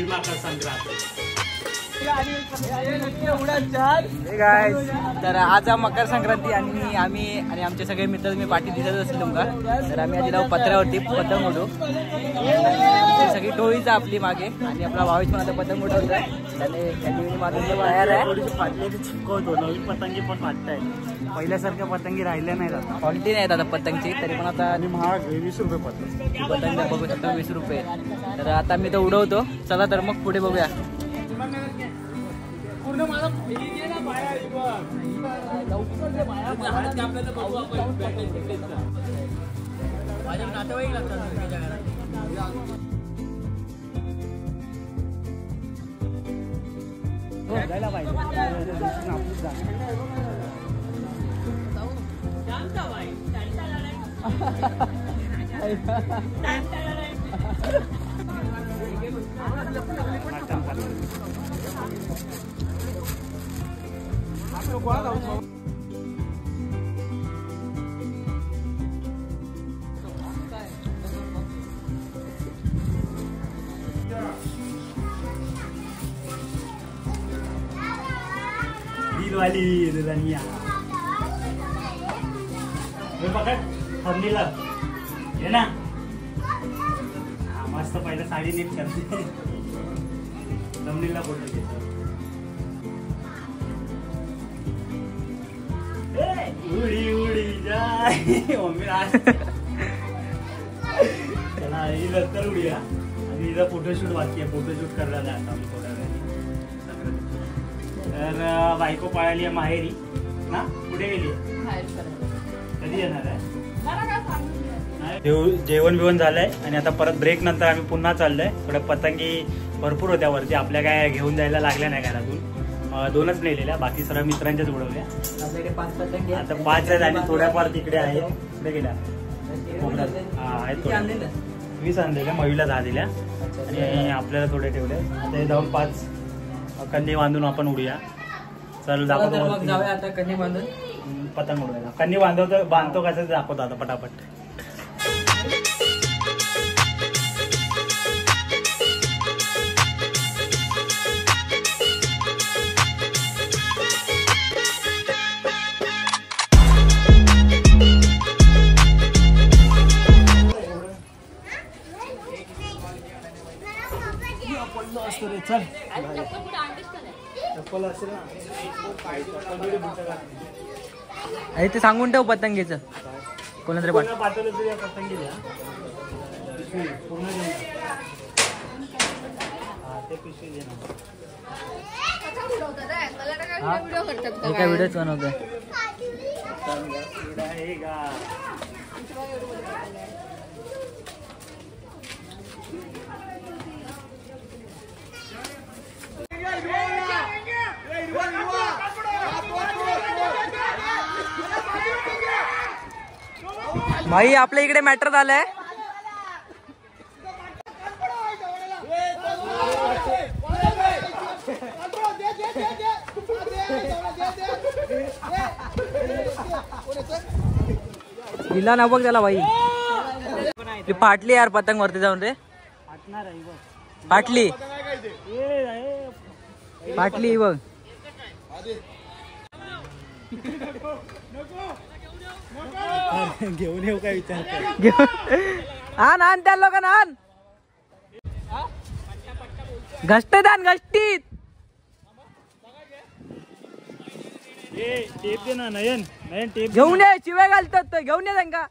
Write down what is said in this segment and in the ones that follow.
मकर संक्रांत। तर आज मकर संक्रांती आणि आम्ही आणि आमचे सगळे मित्र मी पाठी दिसत असेल तुमका। तर आम्ही आज जाऊ पत्र्यावरती पतंग उडू। सगळी टोळीच आपली मागे आणि आपला भावेश पण आता पतंग उडवतोय। त्याने माझं बाहेर आहे फाटलेली चिपकवतो, नवीन पतंगी पण फाटताय। पहिल्यासारख्या पतंगी राहिल्या नाहीत आता, क्वालिटी नाहीत आता पतंगची, तरी पण आता महाग 20 रुपये पतंग। पतंग बघू शकता 20 रुपये। तर आता मी तो उडवतो, चला तर मग पुढे बघूया। माझ्या नातेवाईक लागतात जायला पाहिजे दिलवाली दुल्हनिया पकड थंडीला ये ना। मस्त पहिलं साडी नीट करते, थंडीला फोटो घेतो। उडी उडी जाय मम्मी आज चला ही लवकर उडूया। आणि इथं फोटोशूट बाकी आहे, फोटोशूट करायला आता आम्ही थोड्या वेळाने। तर बायको पळाली आहे माहेरी ना, कुठे गेली कधी येणार आहे? जेवण बिवण झालंय आणि आता परत ब्रेक नंतर आम्ही पुन्हा चाललोय। थोड्या पतंगी भरपूर होत्या वरती, आपल्या काय घेऊन जायला लागल्या नाही घरातून, 2च नेलेल्या, बाकी सर्व मित्रांच्याच उडवल्या। आपल्याकडे 5 पतंग आता 5 आहेत आणि थोड्याफार तिकडे आहेत, कुठे गेल्या आहेत 20 आणलेल्या, मयूला 10 दिल्या आणि आपल्याला थोडे ठेवले। आता हे जाऊन 5 कन्नी बांधून आपण उडूया। चल दाखवतो, जाऊया आता कन्नी बांधून पतंग उडवायला। कन्नी बांधतो कसं दाखवतो आता पटापट। चल ते सांगून ठेव पतंगीचं कोणातरी पाठवलं तरी पतंगी द्या पूर्ण ते पिशवी दे ना। एका व्हिडिओच बनवतोय। भाई आपल्या इकडे मॅटर झालंय। हिला ना बघ त्याला भाई, फाटली यार पतंग वरती जाऊन रे, फाटली फाटली बघ। घेऊन येऊ काय विचार आण आण त्या लोकांना आण, घष्टीत आण घष्टीत। टेप दे ना नयन, नयन टेप घेऊन ये, चिवे घालतात घेऊन ये त्यांका।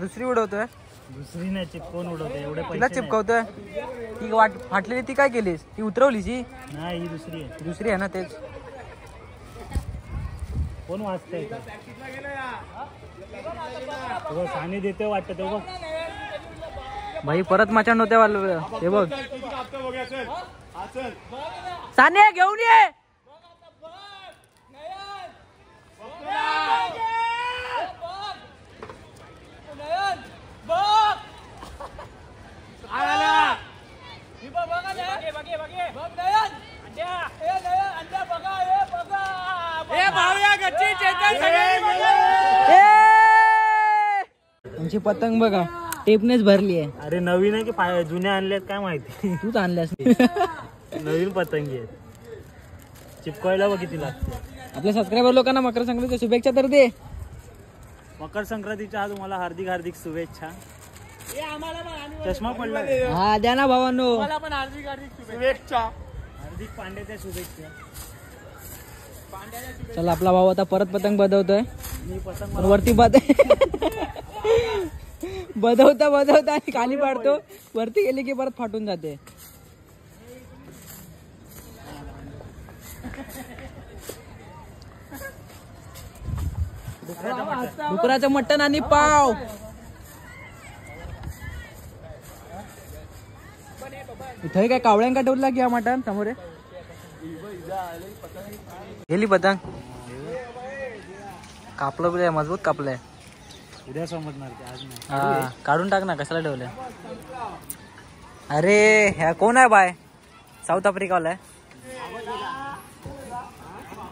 दुसरी उडवतोय, दुसरी नाही चिपकवून उडवते एवढे तिला चिपकवतोय। ती फाटलेली ती काय केलीस, ती उतरवलीची नाही, ही दुसरी आहे। दुसरी आहे ना, तेच कोण वाचतंय सानी देते वाटत ते बघ भाई, परत मचा नव्हत्या वाल हे बघ। साने घेऊन ये, बघ आमची पतंग बघा टेपनेच भरली आहे. अरे नवीन आहे की जुन्या आणल्यात काय माहिती. तूच आणल्यास. नवीन पतंगी आहेत. चिपकायला बघ किती लागते. आपल्या सबस्क्रायबर लोकांना मकर संक्रांतीच्या शुभेच्छा तर दे. मकर संक्रांतीच्या आज तुम्हाला हार्दिक हार्दिक शुभेच्छा. चष्मा पडला. हा द्या ना भावांनो. मला पण हार्दिक हार्दिक शुभेच्छा. हार्दिक पांड्याच्या शुभेच्छा. चला आपला भाऊ आता परत पतंग बदवतोय. मी पतंग वरती बदवता आणि खाली पाडतो. वरती गेली की परत फाटून जाते. डुकराचं मटण आणि पाव. इथे काय कावळ्यांका ठेवला की हा मटण समोर गेली पतंग. कापलं बिल मजबूत कापलंय. उद्या समजणार ते आज नाही. हा काढून टाक ना कशाला ठेवलंय. अरे ह्या कोण आहे बाय. साऊथ आफ्रिकावाला आहे.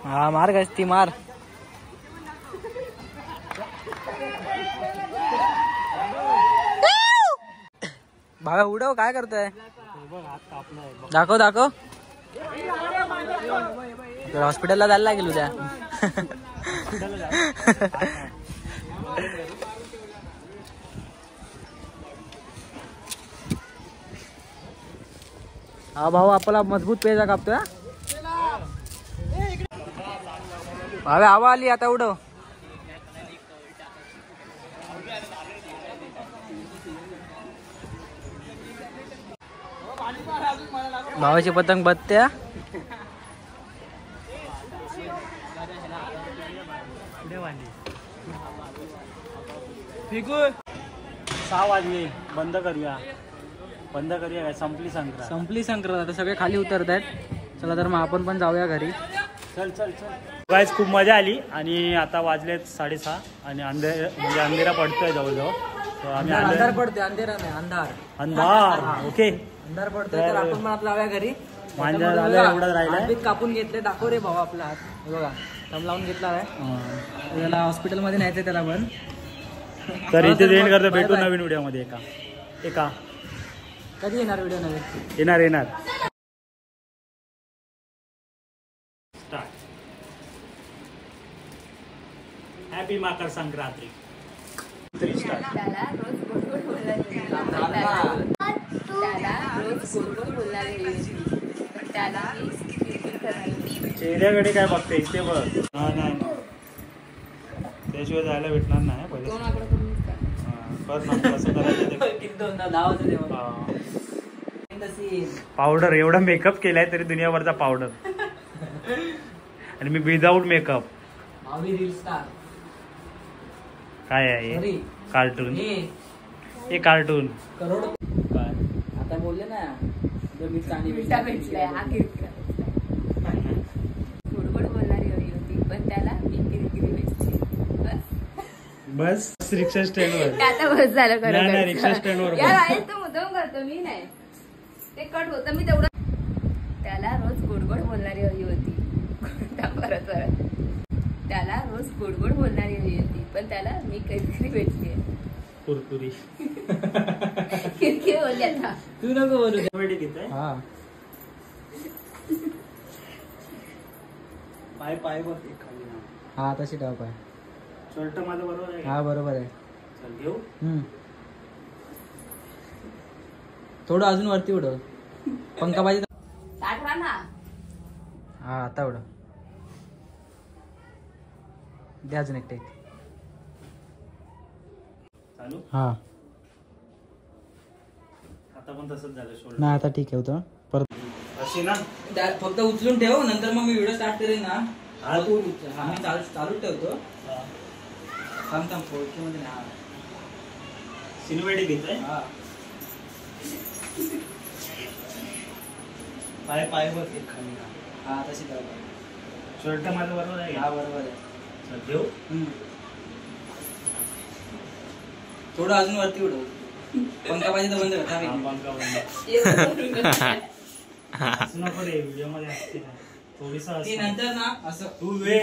हा मार गस्ती मार. भागा उडव काय करतोय. दाखव हॉस्पिटलला जायला लागेल उद्या. हा भाऊ आपला मजबूत पेजा कापतोय. भावे हवा आली आता उडव. भावाची पतंग बत्त्या. फेकू. 6 वाजले. बंद करूया काय. संपली संक्रांत. आता सगळे खाली उतरत आहेत. चला तर मग आपण पण जाऊया घरी. चल गाइस खूप मजा आली. आणि आता वाजलेत 6:30 आणि अंधेरा पडतोय जवळजवळ. तर आम्ही अंधार पडतोय. अंधेरा नाही अंधार. ओके अंधार पडतोय. तर आपण पण आपला जाऊया घरी. मांजा झालं एवढं राहिलंय. कापून घेतले. दाखव रे भाऊ आपला हात. बघा दम लावून घेतला आहे. त्याला हॉस्पिटलमध्ये न्यायचंय त्याला पण. तर इथे एंड करतो. भेटू नवीन व्हिडिओ मध्ये. एका कधी येणार व्हिडिओ नवीन. येणार. हॅपी मकर संक्रांती. त्याला रोज गोड गोड बोलायला त्याला चेहऱ्याकडे काय बघते इथे बघ. नाही त्याशिवाय जायला भेटणार नाही. पहिले कसं करायचं. पावडर एवढा मेकअप केलाय तरी दुनियाभरचा पावडर. आणि मी विदाऊट मेकअप. काय आहे कार्टून. हे कार्टून करोड काय आता बोलले ना. मिठा भेटलाय. हा किरकिरा गोड गोड बोलणारी हवी होती पण त्याला मी किरकिरी भेटली. बस रिक्षा स्टँड वर. आता बस झालं खरं. नाही रिक्षा स्टँड वर. तो मुद्दाम करतो मी नाही. ते कट होतं मी तेवढं. त्याला रोज गोड गोड बोलणारी हवी होती. परत त्याला रोज गोड गोड बोलणारी हवी होती पण त्याला मी किरकिरी भेटली. कुरकुरी किरकिरी बोलली. आता तू नको बोलू. हा पाय बघ खाली. हा तशी ठेव पाय. शर्ट माझं बरोबर आहे. हा बरोबर आहे. चल घेऊ. थोडं अजून वरती उडव. पंखा पाहिजे. आठवा ना. हा आता उडव. द्या अजून एक टेक. चालू. हा आता पण तसंच झालं. शोल्डर नाही आता ठीक आहे होतं परत. अशी ना फक्त उचलून ठेव. नंतर मग मी व्हिडिओ स्टार्ट करेन ना. हा तू मी चालू ठेवतो. थांब फोडकीमध्ये ना. सिनेमॅटिक घेतोय. हा पाय बघ खाली. हा तशी ठेव. शर्ट माझं बरोबर आहे. हा बरोबर आहे. चल घेऊ. थोडं अजून वरती उडव. पंखा पाहिजे तर बंद कर. पंखा बंद. नको रे व्हिडिओ मध्ये असते. थोडीसा ती नंतर ना असं तू वेळ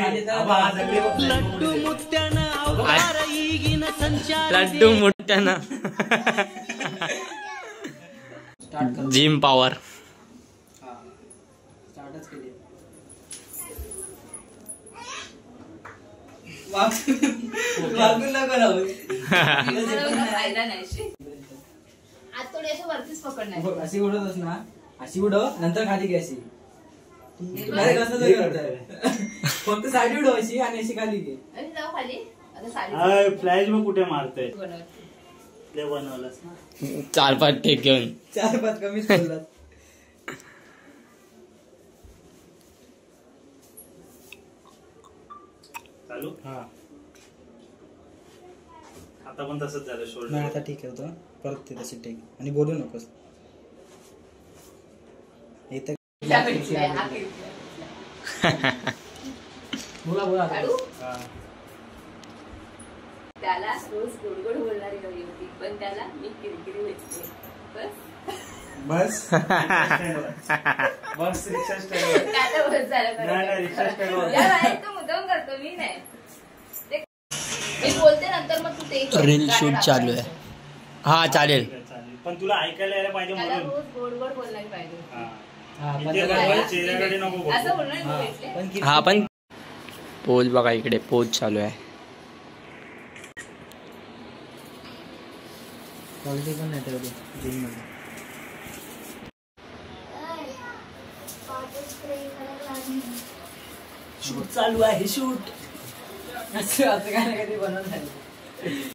लड्डू मोठ्यानं जिम पॉवर. स्टार्टच केली. फायदा नाही आज थोडी अशा वरतीच पकडणार. अशी उडवतोस ना, अशी उडव नंतर खाली घे अशी. फक्त साडी उडव अशी आणि अशी खाली घे. जाऊ खाली आता साडी फ्लॅश मग कुठे मारतोय ते बनवलंस ना 4-5 टेक घेऊन 4-5 कमीच बोललात. चालू. हा आता पण तसंच झालं नाही शोल्डर. आता ठीक आहे होतं परत ते तशी टेक आणि बोलू नकोस. इथं बोला बोला. काढू? हा. त्याला रोज गोड गोड बोलणारी हवी होती पण त्याला मी किरकिरी भेटते. बस बस रिक्षा स्टँड. आता बस झालं. नाही रिक्षा स्टँड. या बाहेर तो मुद्दाम करतो मी नाही. मी बोलते नंतर मग तू ते कर. रील शूट चालू आहे. हा चालेल. चालेल पण तुला ऐकायला यायला पाहिजे त्याला म्हणून. रोज गोड गोड बोलणारी पाहिजे. हा. हा, पण इथे त्याला- काय चेहऱ्याकडे नको बघू. असं बोलणार मी भेटले. पण किती- हा पण पोज बघा इकडे पोज चालू आहे. क्वालिटी पण नाही तेवढी जिम मध्ये. शूट चालू आहे शूट. असं काय ना कधी बनवून झालं.